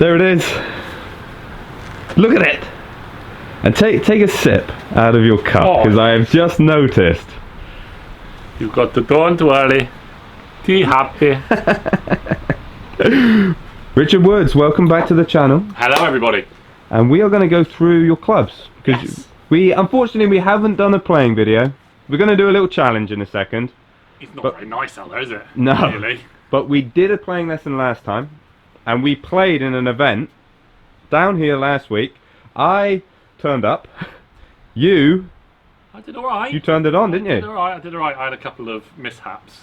There it is. Look at it. And take a sip out of your cup, because I have just noticed. You've got to don't worry. Be happy. Richard Woods, welcome back to the channel. Hello everybody. And we are going to go through your clubs, because unfortunately we haven't done a playing video. We're going to do a little challenge in a second. It's not very nice out there, is it? No. Really? But we did a playing lesson last time, and we played in an event down here last week. I turned up. I did alright. You turned it on, didn't you? I did alright. I had a couple of mishaps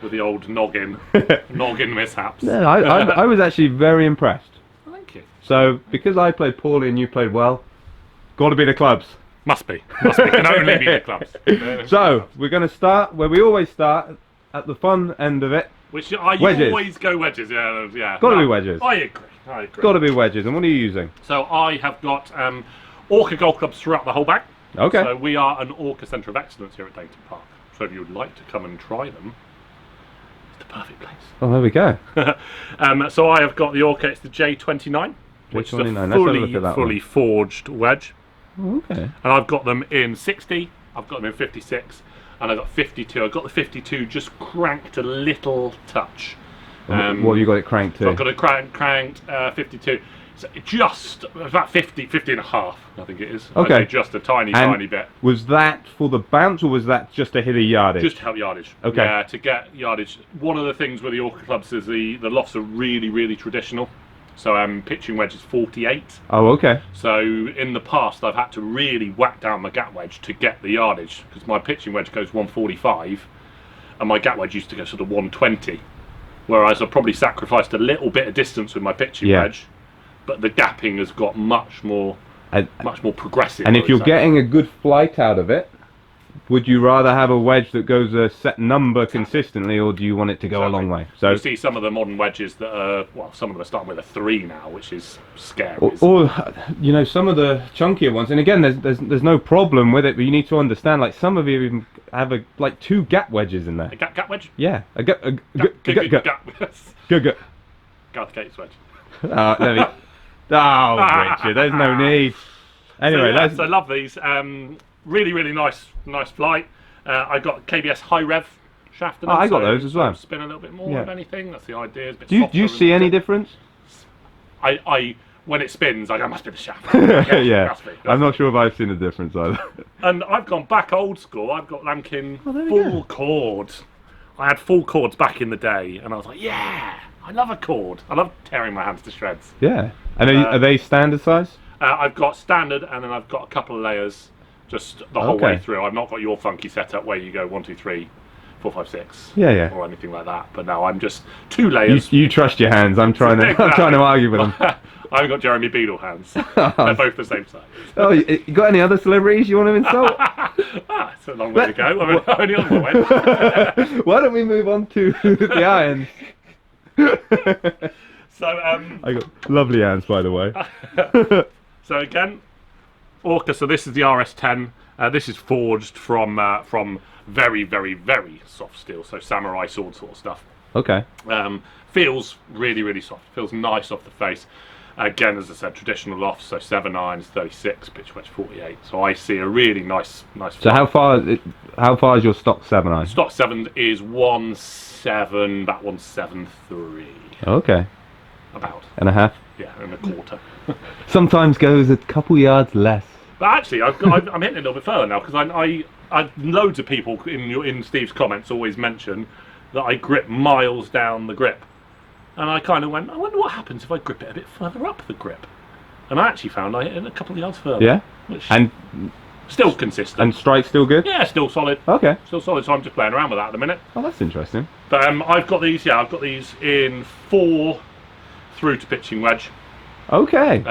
with the old noggin mishaps. No, I was actually very impressed. Thank you. So, because I played poorly and you played well, got to be the clubs. Must be. Can only be the clubs. So, we're going to start where we always start, at the fun end of it. Which you wedges. always go wedges, yeah. Got to be wedges. I agree. Got to be wedges. And what are you using? So I have got Orka golf clubs throughout the whole bag. Okay. So we are an Orka Centre of Excellence here at Dainton Park. So if you would like to come and try them, it's the perfect place. Oh, there we go. So I have got the Orka, it's the J29. Which is a fully forged wedge. Okay. And I've got them in 60, I've got them in 56, and I've got 52. I've got the 52 just cranked a little touch. What have you got it cranked to? So I've got it cranked 52. So just about 50 and a half, I think it is. Okay. Just a tiny bit. Was that for the bounce, or was that just to hit a yardage? Just to help yardage. Okay. Yeah, to get yardage. One of the things with the Orka clubs is the lofts are really traditional. So pitching wedge is 48. Oh, okay. So in the past I've had to really whack down my gap wedge to get the yardage, because my pitching wedge goes 145 and my gap wedge used to go sort of 120. Whereas I've probably sacrificed a little bit of distance with my pitching wedge, but the gapping has got much more progressive. And if you're getting a good flight out of it, would you rather have a wedge that goes a set number consistently, or do you want it to go a long way? So you see some of the modern wedges that are, well, some of them are starting with a 3 now, which is scary. Or you know, some of the chunkier ones, and again, there's no problem with it, but you need to understand, like, some of you even have like 2 gap wedges in there. A gap wedge? Yeah, a gap. Garth Gates wedge. Richard, there's no need. Anyway, so I love these. Really nice flight. I got KBS high rev shaft in them, I got those as well. Spin a little bit more of anything. That's the idea. Do you see any difference? When it spins, I go, must be the shaft. Yeah. I'm not sure if I've seen a difference either. And I've gone back old school. I've got Lamkin full cord. I had full cords back in the day, and I was like, yeah, I love a cord. I love tearing my hands to shreds. Yeah. And are they standard size? I've got standard, and then I've got a couple of layers. Just the whole way through. I've not got your funky setup where you go 1, 2, 3, 4, 5, 6. Yeah. Or anything like that. But no, I'm just 2 layers. You trust your hands. I'm trying to argue with them. I've got Jeremy Beadle hands. They're both the same size. Oh, you got any other celebrities you want to insult? It's a long way to go. I'm only on my way. Why don't we move on to the irons? So I got lovely irons, by the way. So again, Orka, so this is the RS10. This is forged from very soft steel, so samurai sword sort of stuff. Okay. Feels really soft. Feels nice off the face. Again, as I said, traditional lofts, so 7 irons, 36, pitch wedge 48. So I see a really nice. So how far is your stock 7 iron? Stock 7 is 1.7, about 1.73. Okay. About. And a half. Yeah, and a quarter. Sometimes goes a couple yards less. But actually, I'm hitting it a little bit further now, because I loads of people in Steve's comments always mention that I grip miles down the grip, and I kind of went, I wonder what happens if I grip it a bit further up the grip, and I actually found I hit it a couple of yards further. Yeah, and still consistent. And strike still good. Yeah, still solid. Okay, still solid. So I'm just playing around with that at the minute. Oh, that's interesting. But I've got these. Yeah, I've got these in 4 through to pitching wedge. Okay.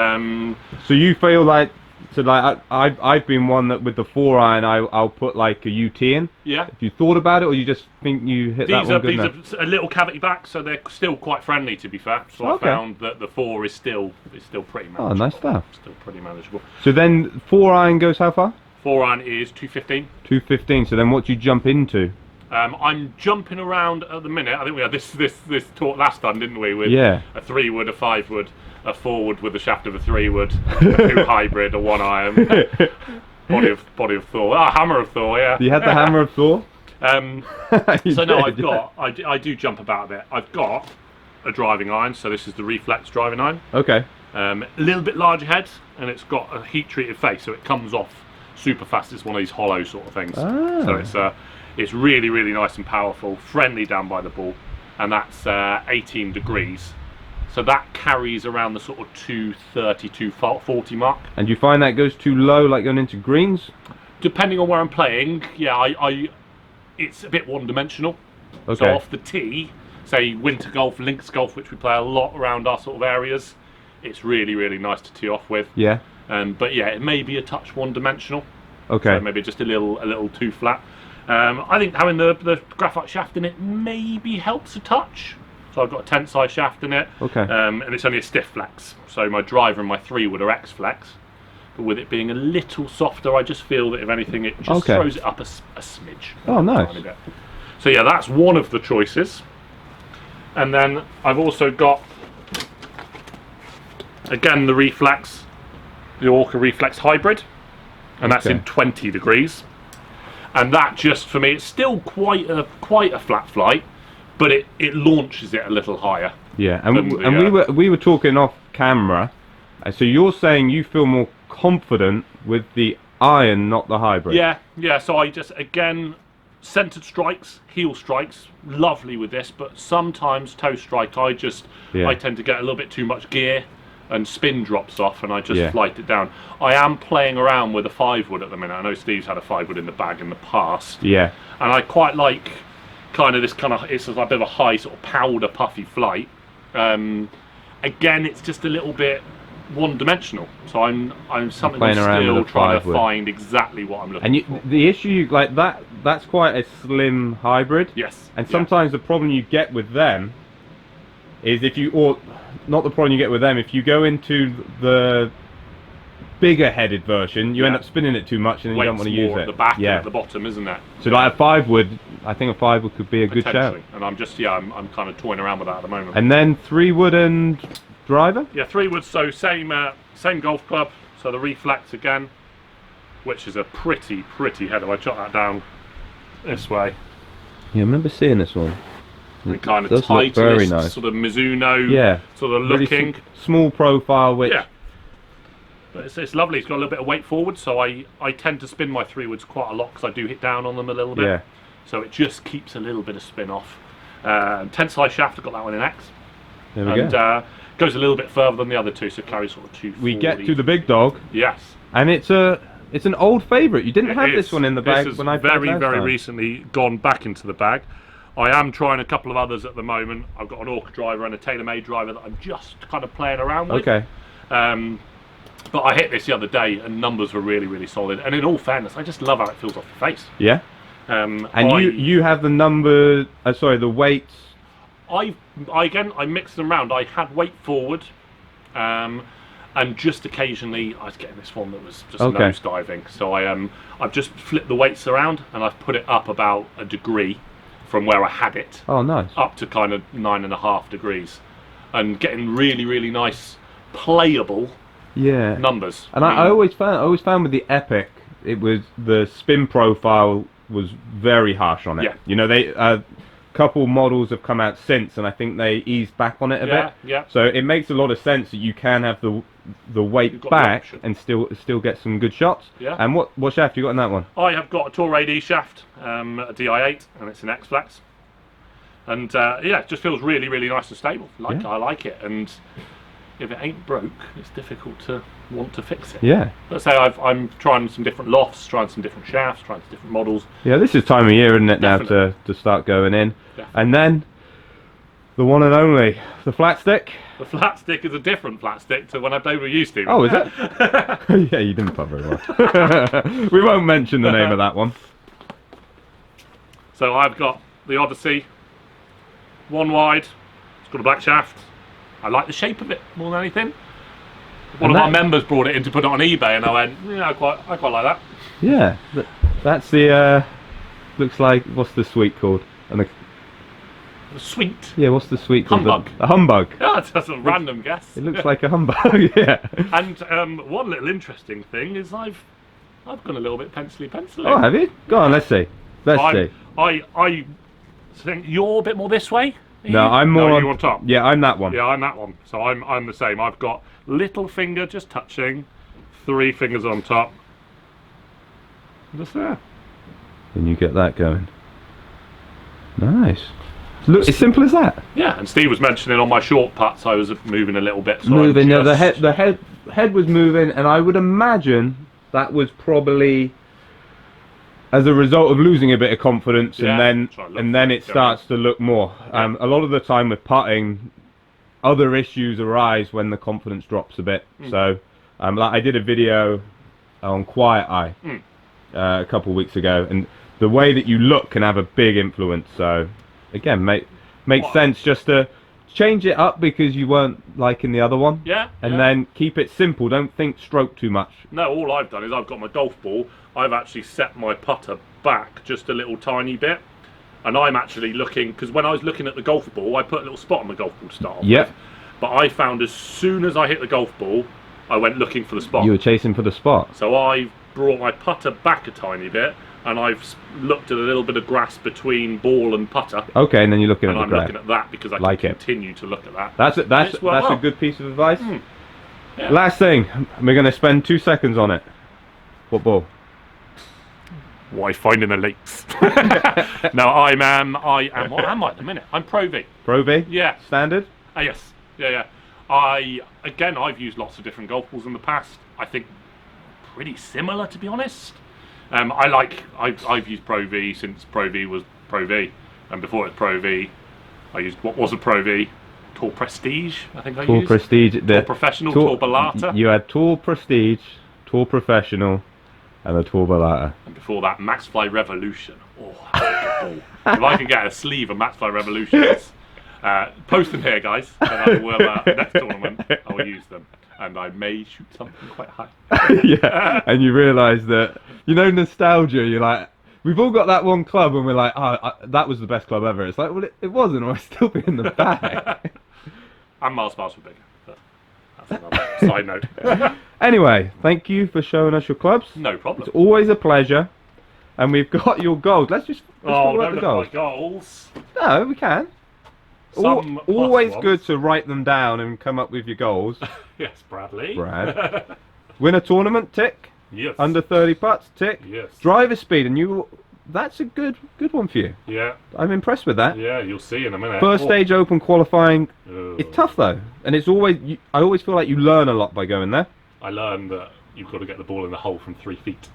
So you feel like, I've been one that with the 4 iron I'll put like a UT in. Yeah. If you thought about it, or you just think you hit that one good enough? These are a little cavity back, so they're still quite friendly, to be fair. So I found that the 4 is still pretty manageable. Oh, nice stuff. Still pretty manageable. So then 4 iron goes how far? 4 iron is 215. 215. So then what do you jump into? I'm jumping around at the minute. I think we had this talk last time, didn't we? With Yeah. a 3-wood, a 5-wood, a 4-wood with a shaft of a 3-wood, a 2 hybrid, a 1 iron, body of Thor, hammer of Thor. Yeah. You had the hammer of Thor. So no, I do jump about a bit. I've got a driving iron, so this is the reflex driving iron. Okay. A little bit larger head, and it's got a heat treated face, so it comes off super fast. It's one of these hollow sort of things. So it's really, really nice and powerful, friendly down by the ball, and that's 18 degrees. So that carries around the sort of 230, 240 mark. And do you find that goes too low, like going into greens? Depending on where I'm playing, yeah, it's a bit one-dimensional. Okay. So off the tee, say winter golf, links golf, which we play a lot around our sort of areas, it's really, really nice to tee off with. Yeah. But yeah, it may be a touch one-dimensional. Okay. So maybe just a little too flat. I think having the graphite shaft in it maybe helps a touch. So I've got a tensile shaft in it. Okay. And it's only a stiff flex. So my driver and my 3-wood are X flex. But with it being a little softer, I just feel that if anything, it just throws it up a smidge. Oh, nice. So yeah, that's one of the choices. And then I've also got, again, the reflex, the Orka Reflex Hybrid. And that's in 20 degrees. And that just, for me, it's still quite a flat flight, but it launches it a little higher. Yeah, and we were talking off camera. So you're saying you feel more confident with the iron, not the hybrid? Yeah. So I just, again, centered strikes, heel strikes, lovely with this, but sometimes toe strike, I tend to get a little bit too much gear and spin drops off, and I just flight it down. I am playing around with a 5-wood at the minute. I know Steve's had a 5-wood in the bag in the past. Yeah. And I quite like kind of this kind of, it's like a bit of a high sort of powder puffy flight. Again, it's just a little bit one-dimensional. So I'm something I'm still trying to find exactly what I'm looking for. And the issue, like that's quite a slim hybrid. Yes. And sometimes the problem you get with them is if you, not the problem you get with them, if you go into the bigger headed version, you end up spinning it too much and then you don't want to use it. At the back and at the bottom, isn't it? So like a 5-wood, I think a 5-wood could be a good shout. And I'm just, I'm kind of toying around with that at the moment. And then 3-wood and driver? Yeah, 3-wood, so same golf club, so the reflex again, which is a pretty header. I jot that down this way. Yeah, I remember seeing this one. And kind of Titleist, nice. Sort of Mizuno, sort of looking. Really small profile, which... Yeah. But it's lovely. It's got a little bit of weight forward, so I tend to spin my 3-woods quite a lot because I do hit down on them a little bit. Yeah. So it just keeps a little bit of spin off. Tensile shaft, I've got that one in X. There we go. Goes a little bit further than the other two, so it carries sort of 240. We get to the big dog. Yes. And it's an old favourite. You didn't have this one in the bag when I played last time. Very recently gone back into the bag. I am trying a couple of others at the moment. I've got an Orka driver and a TaylorMade driver that I'm just kind of playing around with. Okay. But I hit this the other day and numbers were really solid. And in all fairness, I just love how it feels off the face. Yeah. And you have the number, the weights. I mixed them around. I had weight forward, and just occasionally I was getting this one that was just nose diving. So I've just flipped the weights around and I've put it up about a degree from where I had it. Oh, nice. Up to kind of 9.5 degrees, and getting really nice playable numbers. And I always found with the Epic, it was the spin profile was very harsh on it. Yeah. You know, they couple models have come out since, and I think they eased back on it a bit. Yeah. So it makes a lot of sense that you can have the weight back and still get some good shots. Yeah. And what shaft you got in that one? I have got a Tour AD shaft, a DI8, and it's an X Flex. And it just feels really nice and stable. I like it, and if it ain't broke, it's difficult to want to fix it. Yeah. Let's say I'm trying some different lofts, trying some different shafts, trying some different models. Yeah, this is time of year, isn't it, now to start going in. Definitely. And then the one and only, the flat stick. The flat stick is a different flat stick to when I played with you, Steve. Oh, is it? Yeah, you didn't play very well. We won't mention the name of that one. So I've got the Odyssey, one wide. It's got a black shaft. I like the shape of it more than anything. One of our members brought it in to put it on eBay, and I went, yeah, I quite like that. Yeah, that's the Looks like, what's the sweet called? And the, Sweet. yeah, what's the sweet called? Humbug. A humbug. Yeah, that's a random guess. It looks like a humbug. Yeah. And one little interesting thing is I've gone a little bit pencily. Oh, have you? Go on, let's see. Let's see. I think you're a bit more this way. No, I'm more no, on, you on top. Yeah, I'm that one. Yeah, I'm that one. So I'm the same. I've got little finger just touching, 3 fingers on top. Just there. And you get that going. Nice. Look, it's simple as that. Yeah, and Steve was mentioning on my short putts I was moving a little bit. So Moving, yeah, the head was moving, and I would imagine that was probably as a result of losing a bit of confidence, Yeah, and then it starts to look more. Yeah. A lot of the time with putting, other issues arise when the confidence drops a bit. So, like I did a video on Quiet Eye a couple of weeks ago, and the way that you look can have a big influence. So, again, makes sense just to change it up because you weren't liking the other one. Yeah. And then keep it simple. Don't think stroke too much. No, all I've done is I've got my golf ball. I've actually set my putter back just a little tiny bit. And I'm actually looking, because when I was looking at the golf ball, I put a little spot on the golf ball to start off with. But I found as soon as I hit the golf ball, I went looking for the spot. You were chasing for the spot. So I brought my putter back a tiny bit, and I've looked at a little bit of grass between ball and putter. Okay, and then you're looking And at I'm the grass. looking at that because I Like can it. continue to look at that. That's It's well a well. good piece of advice. Yeah. Last thing, we're going to spend 2 seconds on it. What ball? Why finding the leaks? No, I am. What am I at the minute? I'm Pro V. Pro V? Yeah. Standard? Yes. Yeah. I've used lots of different golf balls in the past. I think pretty similar, to be honest. I've used Pro V since Pro V was Pro V, and before it was Pro V, I used what was a Pro V, Tour Prestige. I think I used. Tour Prestige. Tour Professional, Tour Bellata. You had Tour Prestige, Tour Professional, and a Tour Bellata. And before that, Maxfly Revolution. Oh, that's a good ball. If I can get a sleeve of Maxfly Revolutions, post them here, guys, and I will, next tournament, I will use them. And I may shoot something quite high. Yeah, and you realise that, nostalgia, you're like, we've all got that one club, and we're like, that was the best club ever. It's like, well, it wasn't, or I'd still be in the bag. And Mars bars were bigger. But that's another side note. Anyway, thank you for showing us your clubs. No problem. It's always a pleasure. And we've got your goals. Let's talk about the goals. My goals. No, we can. Some Always plus good to write them down and come up with your goals. Yes, Bradley. Brad. Win a tournament, tick. Yes. Under 30 putts, tick. Yes. Driver speed, and that's a good one for you. Yeah. I'm impressed with that. Yeah, you'll see in a minute. First stage open qualifying, Ugh. it's tough though, and it's always. I always feel like you learn a lot by going there. I learned that you've got to get the ball in the hole from 3 feet.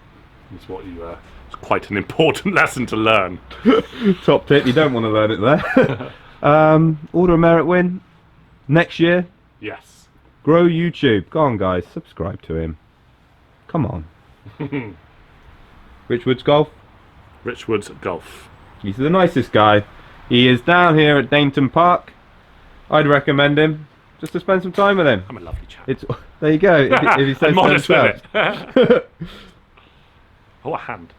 It's what you. It's quite an important lesson to learn. Top tip, you don't want to learn it there. Order of Merit win next year. Yes. Grow YouTube. Go on, guys, subscribe to him. Come on. Rich Woods Golf. Rich Woods Golf. He's the nicest guy. He is down here at Dainton Park. I'd recommend him just to spend some time with him. I'm a lovely chap. There you go. If he says I'm modest so with it. Oh, a hand.